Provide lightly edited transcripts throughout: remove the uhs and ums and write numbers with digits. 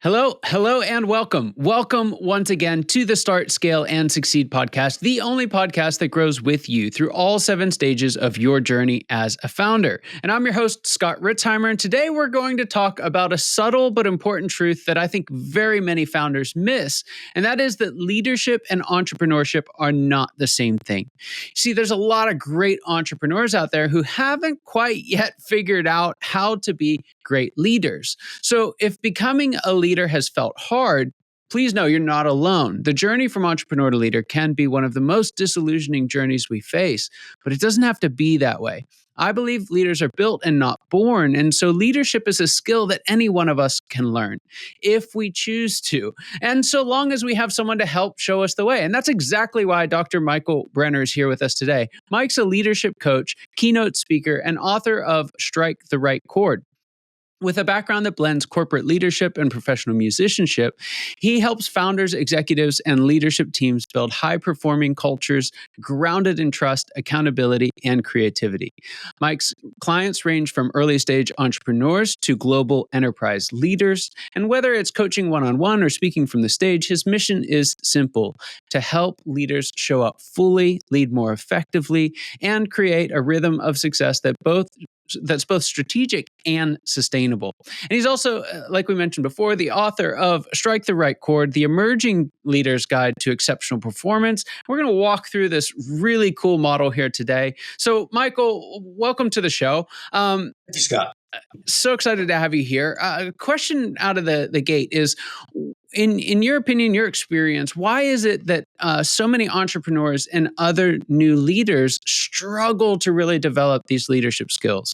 Hello, and welcome. Welcome once again to the Start, Scale, and Succeed podcast, the only podcast that grows with you through all 7 stages of your journey as a founder. And I'm your host, Scott Ritzheimer, and today we're going to talk about a subtle but important truth that I think very many founders miss, and that is that leadership and entrepreneurship are not the same thing. See, there's a lot of great entrepreneurs out there who haven't quite yet figured out how to be great leaders. So if becoming a leader has felt hard, please know you're not alone. The journey from entrepreneur to leader can be one of the most disillusioning journeys we face, but it doesn't have to be that way. I believe leaders are built and not born, and so leadership is a skill that any one of us can learn if we choose to, and so long as we have someone to help show us the way. And that's exactly why Dr. Michael Brenner is here with us today. Mike's a leadership coach, keynote speaker, and author of Strike the Right Chord. With a background that blends corporate leadership and professional musicianship, he helps founders, executives, and leadership teams build high-performing cultures grounded in trust, accountability, and creativity. Mike's clients range from early-stage entrepreneurs to global enterprise leaders, and whether it's coaching one-on-one or speaking from the stage, his mission is simple: to help leaders show up fully, lead more effectively, and create a rhythm of success that's both strategic and sustainable. And he's also, like we mentioned before, the author of Strike the Right Chord, the Emerging Leader's Guide to Exceptional Performance. We're going to walk through this really cool model here today. So, Michael, welcome to the show. Thank you, Scott. So excited to have you here. A question out of the gate is, in your opinion, your experience, why is it that so many entrepreneurs and other new leaders struggle to really develop these leadership skills?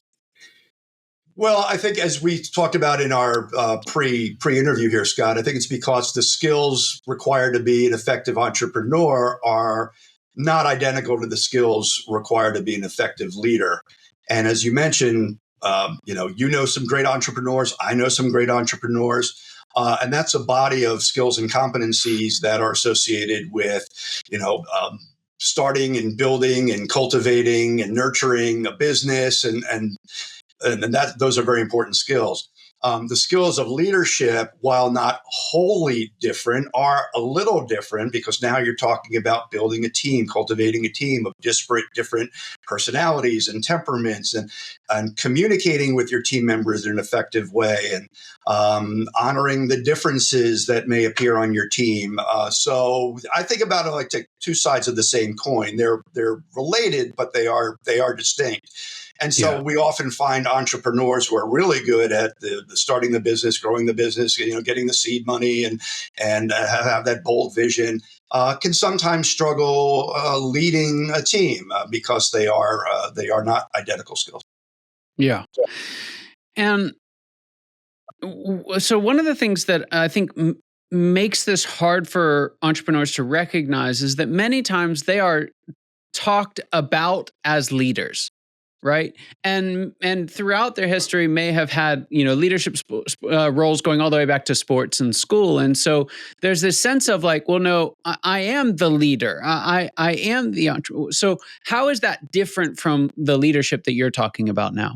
Well, I think as we talked about in our pre-interview here, Scott, I think it's because the skills required to be an effective entrepreneur are not identical to the skills required to be an effective leader. And as you mentioned, you know some great entrepreneurs. I know some great entrepreneurs. And that's a body of skills and competencies that are associated with, starting and building and cultivating and nurturing a business, and those are very important skills. The skills of leadership, while not wholly different, are a little different because now you're talking about building a team, cultivating a team of disparate, different personalities and temperaments, and communicating with your team members in an effective way, and honoring the differences that may appear on your team. So I think about it like two sides of the same coin. They're related, but they are distinct. And so we often find entrepreneurs who are really good at the starting the business, growing the business, getting the seed money, and have that bold vision. Can sometimes struggle leading a team because they are not identical skills. Yeah, and so one of the things that I think makes this hard for entrepreneurs to recognize is that many times they are talked about as leaders. Right. And throughout their history may have had, leadership roles going all the way back to sports and school. And so there's this sense of like, well, no, I am the leader. I am the entrepreneur. So how is that different from the leadership that you're talking about now?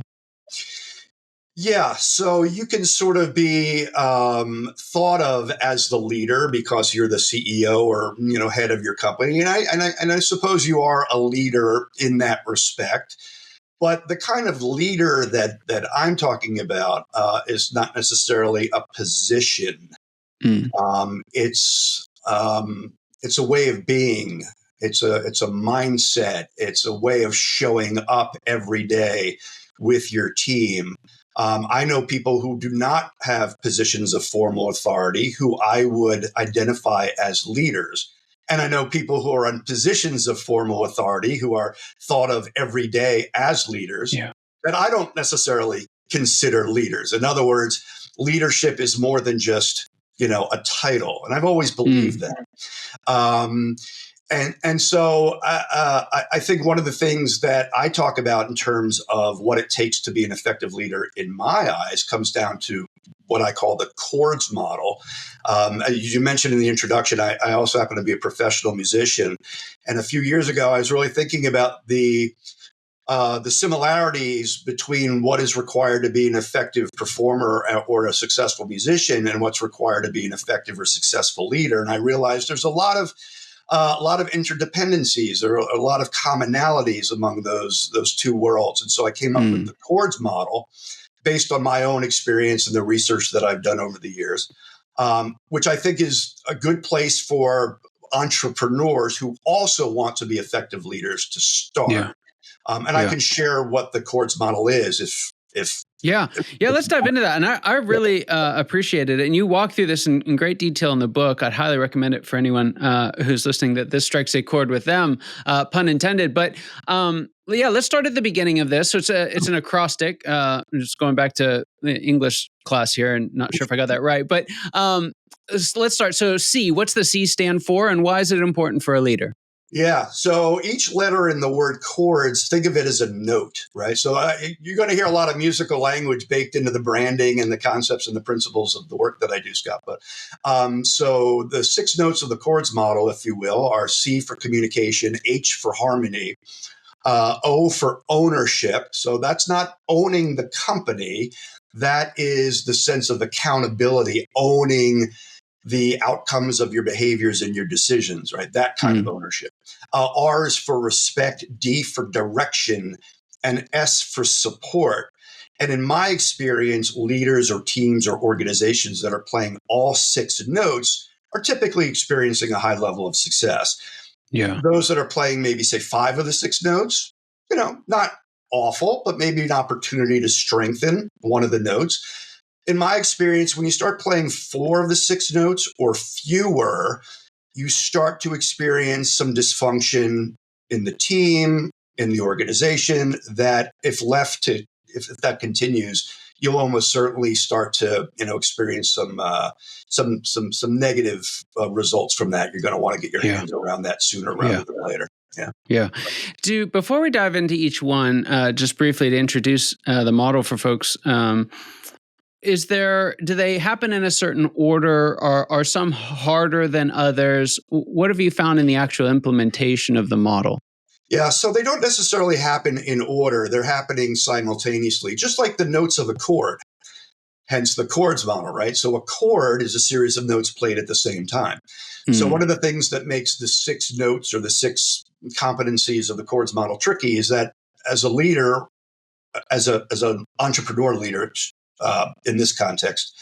Yeah, so you can sort of be thought of as the leader because you're the CEO or head of your company, and I suppose you are a leader in that respect. But the kind of leader that I'm talking about is not necessarily a position. It's a way of being. It's a mindset. It's a way of showing up every day with your team. I know people who do not have positions of formal authority who I would identify as leaders. And I know people who are in positions of formal authority who are thought of every day as leaders that I don't necessarily consider leaders. In other words, leadership is more than just, a title. And I've always believed that. And so I think one of the things that I talk about in terms of what it takes to be an effective leader in my eyes comes down to what I call the CHORDS model. As you mentioned in the introduction, I also happen to be a professional musician. And a few years ago, I was really thinking about the the similarities between what is required to be an effective performer or a successful musician and what's required to be an effective or successful leader. And I realized there's a lot of interdependencies. There are a lot of commonalities among those two worlds. And so I came up with the CHORDS model based on my own experience and the research that I've done over the years, which I think is a good place for entrepreneurs who also want to be effective leaders to start. Yeah. And I can share what the CHORDS model is if let's dive into that. And I really appreciate it. And you walk through this in great detail in the book. I'd highly recommend it for anyone who's listening that this strikes a chord with them, pun intended. But let's start at the beginning of this. So it's an acrostic. I'm just going back to the English class here and not sure if I got that right. But let's start. So C, what's the C stand for and why is it important for a leader? Yeah. So each letter in the word chords, think of it as a note, right? So you're going to hear a lot of musical language baked into the branding and the concepts and the principles of the work that I do, Scott. But so the 6 notes of the chords model, if you will, are C for communication, H for harmony, O for ownership. So that's not owning the company. That is the sense of accountability, owning the outcomes of your behaviors and your decisions, right? That kind of ownership. R is for respect, D for direction, and S for support. And in my experience, leaders or teams or organizations that are playing all 6 notes are typically experiencing a high level of success. Yeah. Those that are playing maybe say 5 of the 6 notes, not awful, but maybe an opportunity to strengthen one of the notes. In my experience, when you start playing 4 of the 6 notes or fewer, you start to experience some dysfunction in the team, in the organization, that if that continues, you'll almost certainly start to, experience some negative results from that. You're going to want to get your hands around that sooner rather than later. Yeah. Before we dive into each one, just briefly to introduce the model for folks, do they happen in a certain order, or are some harder than others? What have you found in the actual implementation of the model? Yeah, so they don't necessarily happen in order. They're happening simultaneously, just like the notes of a chord, hence the chords model, right? So a chord is a series of notes played at the same time. So one of the things that makes the 6 notes or the 6 competencies of the chords model tricky is that as a leader, as an entrepreneur leader, in this context,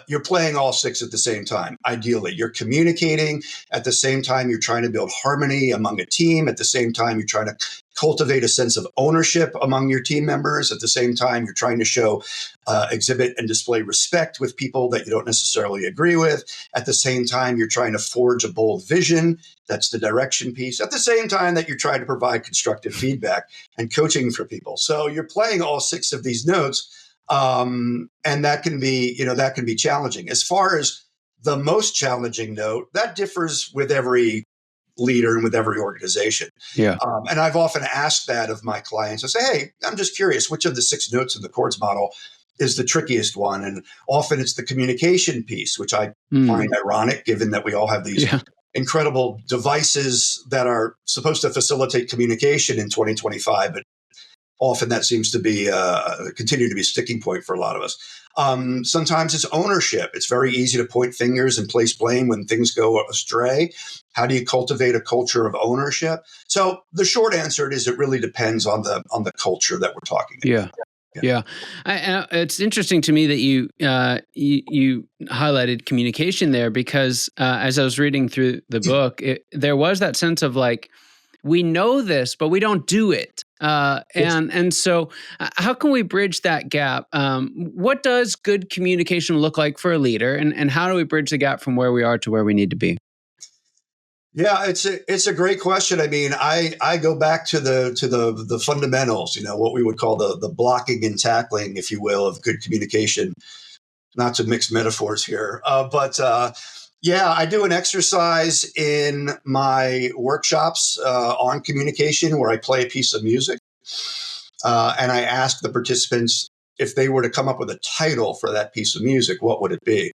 you're playing all 6 at the same time. Ideally, you're communicating at the same time. You're trying to build harmony among a team. At the same time, you're trying to cultivate a sense of ownership among your team members. At the same time, you're trying to show, exhibit, and display respect with people that you don't necessarily agree with. At the same time, you're trying to forge a bold vision. That's the direction piece. At the same time that you're trying to provide constructive feedback and coaching for people. So you're playing all 6 of these notes. And that can be challenging. As far as the most challenging note, that differs with every leader and with every organization. Yeah. And I've often asked that of my clients. I say, hey, I'm just curious, which of the 6 notes in the chords model is the trickiest one? And often it's the communication piece, which I find ironic, given that we all have these incredible devices that are supposed to facilitate communication in 2025, but often that seems to be continue to be a sticking point for a lot of us. Sometimes it's ownership. It's very easy to point fingers and place blame when things go astray. How do you cultivate a culture of ownership? So the short answer is it really depends on the culture that we're talking about. Yeah. It's interesting to me that you highlighted communication there, because as I was reading through the book, there was that sense of like, we know this, but we don't do it. And so how can we bridge that gap? What does good communication look like for a leader? And how do we bridge the gap from where we are to where we need to be? Yeah, it's a great question. I mean, I go back to the fundamentals, what we would call the blocking and tackling, if you will, of good communication. Not to mix metaphors here, but I do an exercise in my workshops on communication where I play a piece of music, and I ask the participants if they were to come up with a title for that piece of music, what would it be?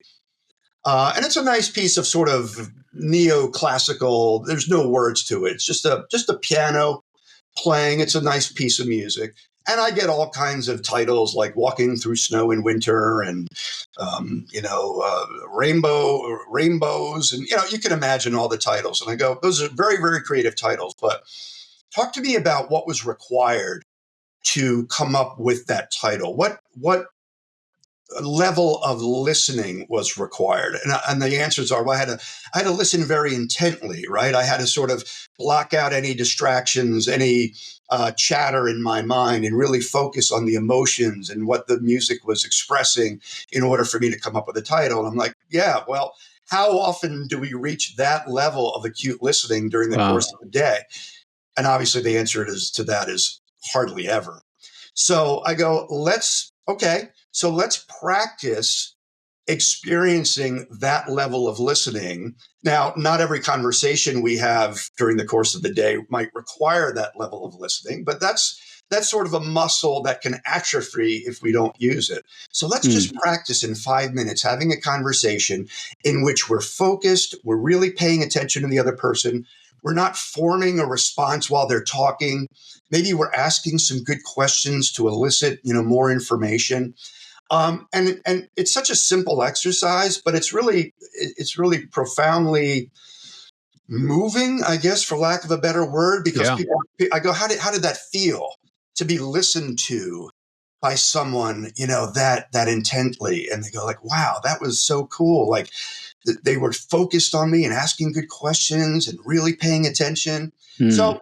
And it's a nice piece of sort of neoclassical. There's no words to it. It's just a piano playing. It's a nice piece of music. And I get all kinds of titles like Walking Through Snow in Winter and, Rainbows. And, you can imagine all the titles. And I go, those are very, very creative titles. But talk to me about what was required to come up with that title. What level of listening was required? And the answers are, well, I had to listen very intently, right? I had to sort of block out any distractions, any chatter in my mind, and really focus on the emotions and what the music was expressing in order for me to come up with a title. And I'm like, yeah, well, how often do we reach that level of acute listening during the course of the day? And obviously the answer to that is hardly ever. So I go, let's practice experiencing that level of listening. Now, not every conversation we have during the course of the day might require that level of listening, but that's sort of a muscle that can atrophy if we don't use it. So let's just practice in 5 minutes having a conversation in which we're focused, we're really paying attention to the other person. We're not forming a response while they're talking. Maybe we're asking some good questions to elicit, more information. And it's such a simple exercise, but it's really profoundly moving, I guess, for lack of a better word, because I go, how did that feel to be listened to by someone, that intently? And they go like, wow, that was so cool. Like they were focused on me and asking good questions and really paying attention. So,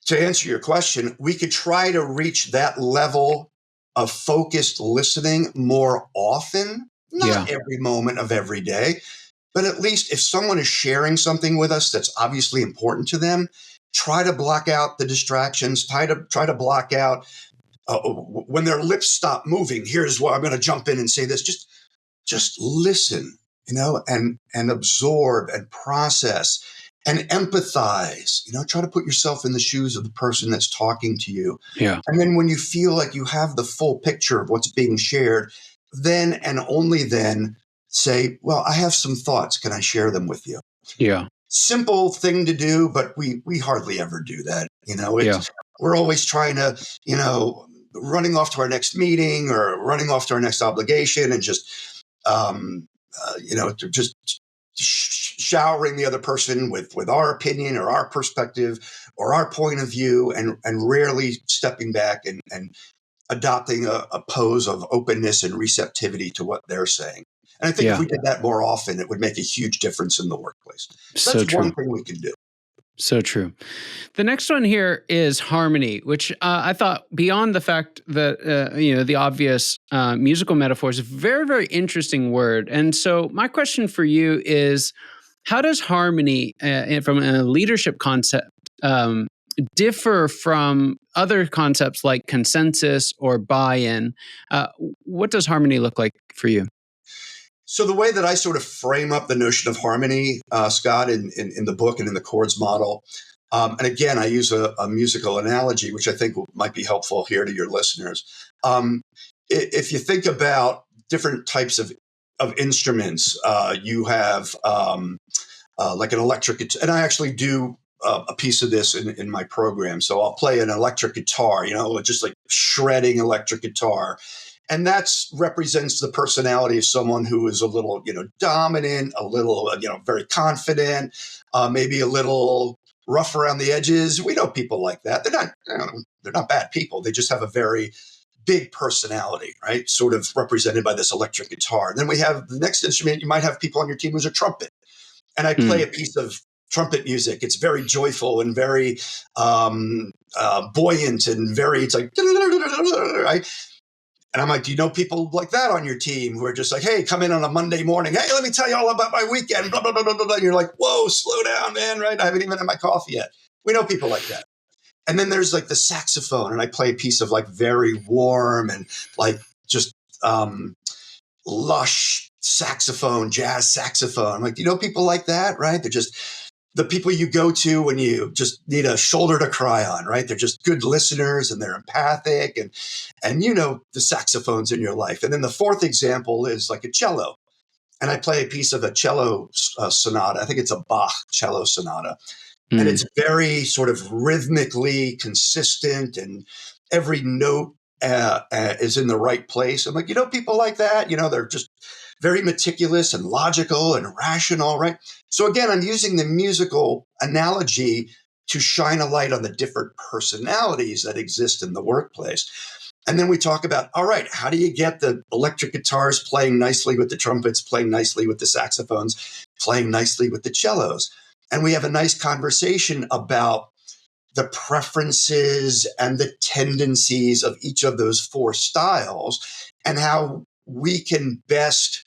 to answer your question, we could try to reach that level of focused listening more often, not every moment of every day, but at least if someone is sharing something with us that's obviously important to them, try to block out the distractions, try to block out when their lips stop moving. Here's where I'm going to jump in and say this. Just listen, and absorb and process and empathize, try to put yourself in the shoes of the person that's talking to you. Yeah. And then when you feel like you have the full picture of what's being shared, then and only then say, well, I have some thoughts. Can I share them with you? Yeah. Simple thing to do, but we hardly ever do that. We're always trying to, running off to our next meeting or running off to our next obligation and just, just showering the other person with our opinion or our perspective or our point of view, and rarely stepping back and adopting a pose of openness and receptivity to what they're saying. And I think if we did that more often, it would make a huge difference in the workplace. So that's one thing we can do. So true. The next one here is harmony, which I thought, beyond the fact that, the obvious musical metaphors, a very, very interesting word. And so my question for you is, how does harmony from a leadership concept differ from other concepts like consensus or buy-in? What does harmony look like for you? So the way that I sort of frame up the notion of harmony, Scott, in the book and in the CHORDS model, and again, I use a musical analogy, which I think might be helpful here to your listeners. If you think about different types of instruments, you have like an electric, and I actually do a piece of this in my program. So I'll play an electric guitar, just like shredding electric guitar. And that represents the personality of someone who is a little, dominant, a little, very confident, maybe a little rough around the edges. We know people like that. They're not bad people. They just have a very big personality, right? Sort of represented by this electric guitar. And then we have the next instrument. You might have people on your team who's a trumpet. And I play a piece of trumpet music. It's very joyful and very buoyant and it's like, right? And I'm like, do you know people like that on your team who are just like, hey, come in on a Monday morning. Hey, let me tell you all about my weekend, blah, blah, blah, blah, blah. And you're like, whoa, slow down, man, right? I haven't even had my coffee yet. We know people like that. And then there's like the saxophone, and I play a piece of like very warm and like just lush saxophone, jazz saxophone. Like, you know, people like that, right? They're just the people you go to when you just need a shoulder to cry on, right? They're just good listeners and they're empathic and you know the saxophones in your life. And then the fourth example is like a cello. And I play a piece of a cello sonata. I think it's a Bach cello sonata. And it's very sort of rhythmically consistent, and every note is in the right place. I'm like, people like that, they're just very meticulous and logical and rational, right? So again, I'm using the musical analogy to shine a light on the different personalities that exist in the workplace. And then we talk about, all right, how do you get the electric guitars playing nicely with the trumpets, playing nicely with the saxophones, playing nicely with the cellos? And we have a nice conversation about the preferences and the tendencies of each of those four styles, and how we can best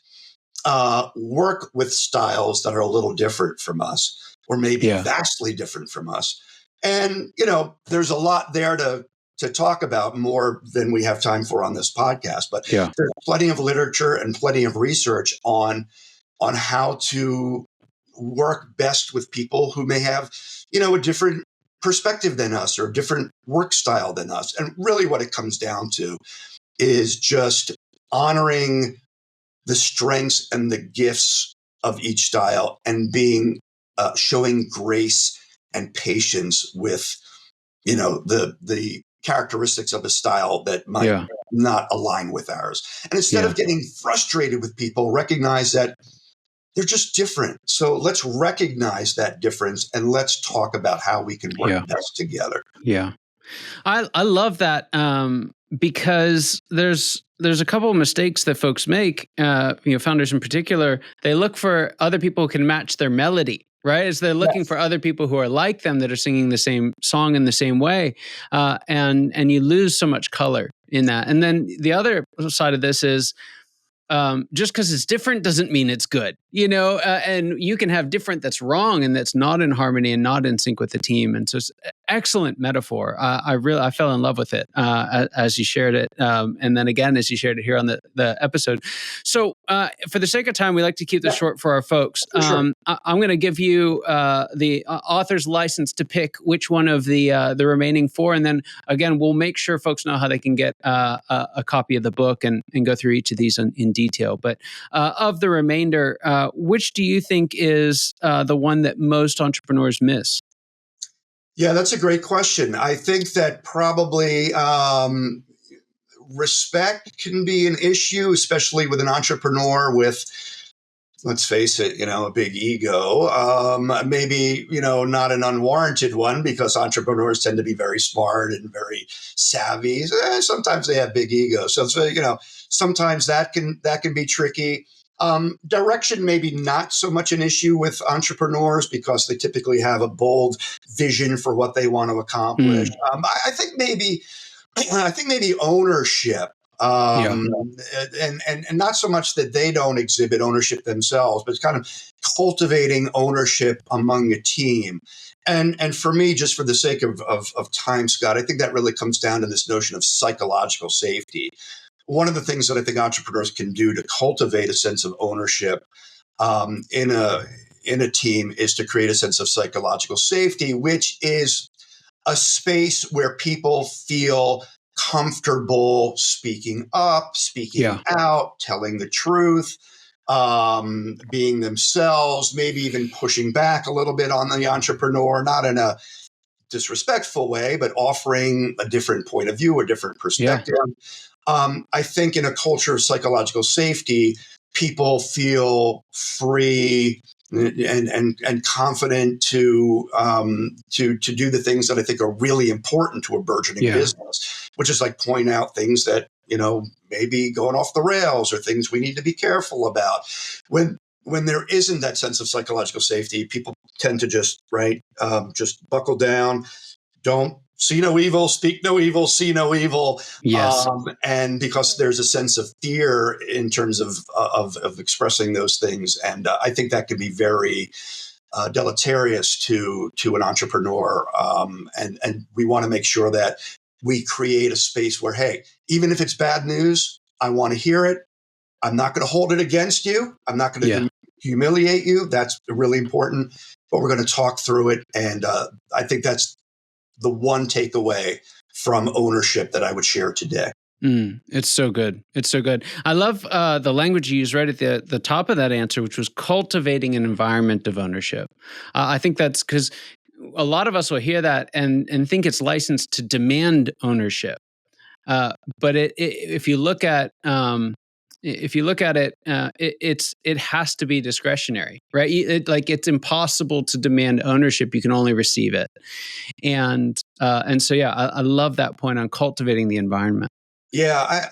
work with styles that are a little different from us, or maybe vastly different from us. And, there's a lot there to talk about, more than we have time for on this podcast. But there's plenty of literature and plenty of research on how to work best with people who may have, a different perspective than us, or a different work style than us. And really what it comes down to is just honoring the strengths and the gifts of each style, and showing grace and patience with, the characteristics of a style that might not align with ours. And instead of getting frustrated with people, recognize that they're just different. So let's recognize that difference, and let's talk about how we can work best together. Yeah. I love that, because there's a couple of mistakes that folks make, founders in particular. They look for other people who can match their melody, right? As they're looking for other people who are like them, that are singing the same song in the same way, and you lose so much color in that. And then the other side of this is, just because it's different doesn't mean it's good, and you can have different that's wrong and that's not in harmony and not in sync with the team. And so it's excellent metaphor. I fell in love with it as you shared it, and then again as you shared it here on the episode. So for the sake of time, we like to keep this short for our folks. Sure. I'm going to give you the author's license to pick which one of the remaining four, and then again we'll make sure folks know how they can get a copy of the book and go through each of these in detail. But of the remainder, which do you think is the one that most entrepreneurs miss? Yeah, that's a great question. I think that probably respect can be an issue, especially with an entrepreneur with, let's face it, a big ego. Maybe, not an unwarranted one, because entrepreneurs tend to be very smart and very savvy. Sometimes they have big egos. So, sometimes that can be tricky. Direction, maybe not so much an issue with entrepreneurs, because they typically have a bold vision for what they want to accomplish. I think maybe ownership, and not so much that they don't exhibit ownership themselves, but it's kind of cultivating ownership among a team. And for me, just for the sake of time, Scott, I think that really comes down to this notion of psychological safety. One of the things that I think entrepreneurs can do to cultivate a sense of ownership in a team is to create a sense of psychological safety, which is a space where people feel comfortable speaking up, speaking out, telling the truth, being themselves, maybe even pushing back a little bit on the entrepreneur, not in a disrespectful way, but offering a different point of view, a different perspective. I think in a culture of psychological safety, people feel free and confident to do the things that I think are really important to a burgeoning business, which is like point out things that maybe going off the rails, or things we need to be careful about. When there isn't that sense of psychological safety, people tend to just buckle down, don't see no evil, speak no evil, see no evil. Yes. And because there's a sense of fear in terms of expressing those things. And I think that can be very deleterious to an entrepreneur. And we want to make sure that we create a space where, hey, even if it's bad news, I want to hear it. I'm not going to hold it against you. I'm not going to humiliate you. That's really important. But we're going to talk through it. And I think that's the one takeaway from ownership that I would share today. It's so good. It's so good. I love the language you used right at the top of that answer, which was cultivating an environment of ownership. I think that's because a lot of us will hear that and think it's licensed to demand ownership. But if you look at it, it has to be discretionary, right? It's impossible to demand ownership; you can only receive it. And so yeah, I love that point on cultivating the environment. Yeah,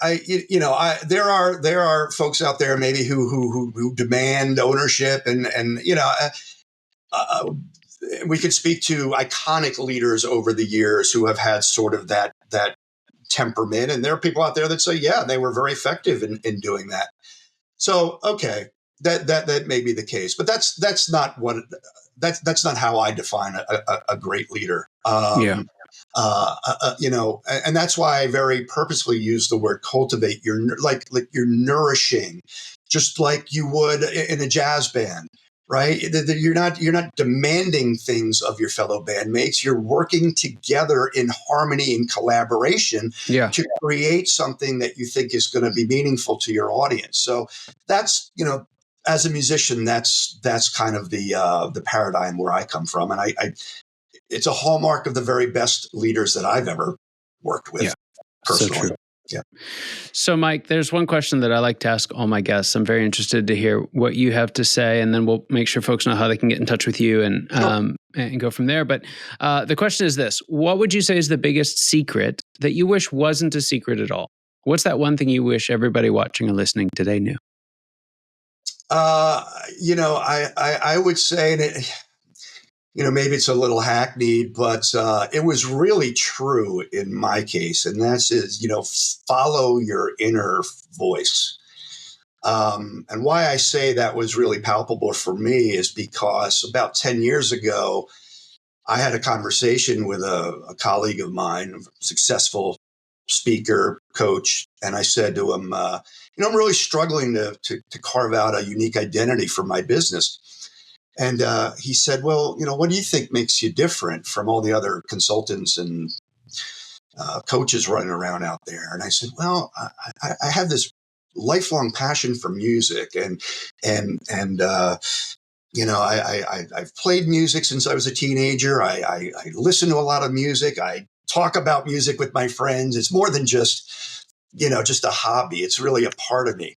there are folks out there maybe who demand ownership, and uh, we could speak to iconic leaders over the years who have had sort of that temperament, and there are people out there that say, yeah, they were very effective in doing that. So, okay, that may be the case, but that's not what that's not how I define a great leader. Yeah. And that's why I very purposefully use the word cultivate. Like you're nourishing, just like you would in a jazz band, right? You're not demanding things of your fellow bandmates. You're working together in harmony and collaboration to create something that you think is going to be meaningful to your audience. So that's, as a musician, that's kind of the paradigm where I come from, and I it's a hallmark of the very best leaders that I've ever worked with personally. So true. Yeah. So, Mike, there's one question that I like to ask all my guests. I'm very interested to hear what you have to say, and then we'll make sure folks know how they can get in touch with you and go from there. But the question is this: what would you say is the biggest secret that you wish wasn't a secret at all? What's that one thing you wish everybody watching or listening today knew? I would say that, maybe it's a little hackneyed, but it was really true in my case. And that's follow your inner voice. And why I say that was really palpable for me is because about 10 years ago, I had a conversation with a colleague of mine, a successful speaker, coach. And I said to him, I'm really struggling to carve out a unique identity for my business. And he said, well, what do you think makes you different from all the other consultants and coaches running around out there? And I said, well, I have this lifelong passion for music, I've played music since I was a teenager. I listen to a lot of music. I talk about music with my friends. It's more than just a hobby. It's really a part of me.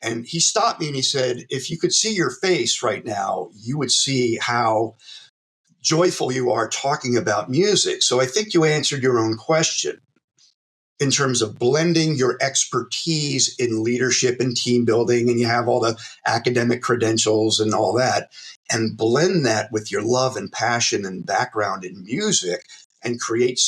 And he stopped me and he said, if you could see your face right now, you would see how joyful you are talking about music. So I think you answered your own question in terms of blending your expertise in leadership and team building, and you have all the academic credentials and all that, and blend that with your love and passion and background in music and create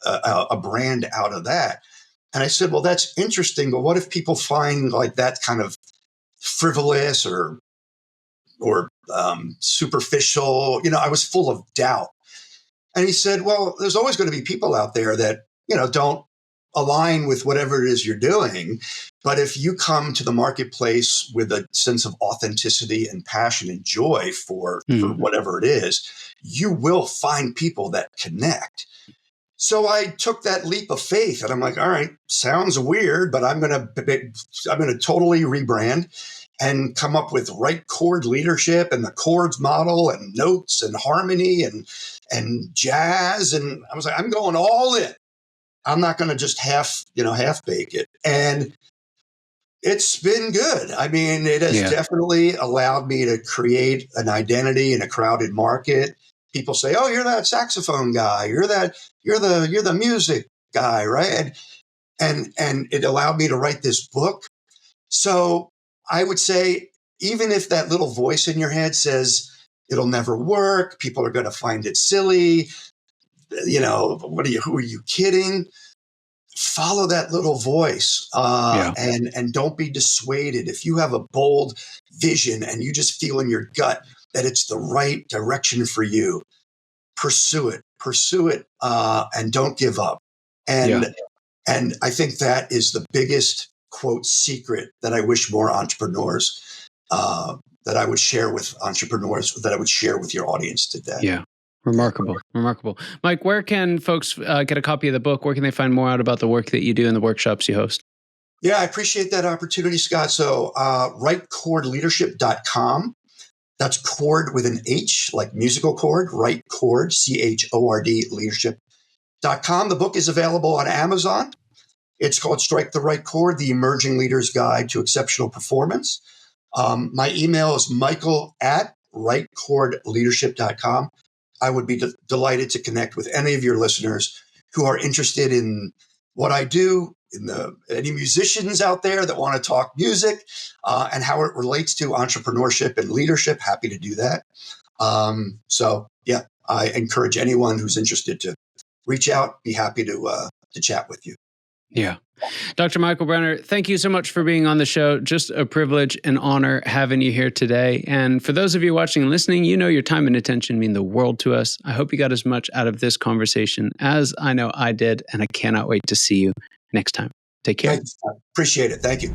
a brand out of that. And I said, well, that's interesting, but what if people find like that kind of frivolous or superficial? I was full of doubt. And he said, well, there's always going to be people out there that, don't align with whatever it is you're doing. But if you come to the marketplace with a sense of authenticity and passion and joy for whatever it is, you will find people that connect. So I took that leap of faith and I'm like, all right, sounds weird, but I'm going to totally rebrand and come up with Right Chord Leadership and the chords model and notes and harmony and jazz. And I was like, I'm going all in. I'm not going to just half bake it. And it's been good. I mean, it has definitely allowed me to create an identity in a crowded market. People say, "Oh, you're that saxophone guy. You're the music guy, right?" And it allowed me to write this book. So I would say, even if that little voice in your head says it'll never work, people are going to find it silly, who are you kidding? Follow that little voice and don't be dissuaded. If you have a bold vision and you just feel in your gut that it's the right direction for you, pursue it, and don't give up. And I think that is the biggest, quote, secret that I wish more entrepreneurs, that I would share with your audience today. Yeah. Remarkable. Mike, where can folks get a copy of the book? Where can they find more out about the work that you do and the workshops you host? Yeah, I appreciate that opportunity, Scott. So rightchordleadership.com. That's chord with an H, like musical chord, Right Chord, CHORD, leadership.com. The book is available on Amazon. It's called Strike the Right Chord, The Emerging Leader's Guide to Exceptional Performance. My email is michael@rightchordleadership.com. I would be delighted to connect with any of your listeners who are interested in what I do, any musicians out there that want to talk music and how it relates to entrepreneurship and leadership. Happy to do that. I encourage anyone who's interested to reach out. Be happy to chat with you. Yeah. Dr. Michael Brenner, thank you so much for being on the show. Just a privilege and honor having you here today. And for those of you watching and listening, you know your time and attention mean the world to us. I hope you got as much out of this conversation as I know I did, and I cannot wait to see you next time. Take care. Appreciate it. Thank you.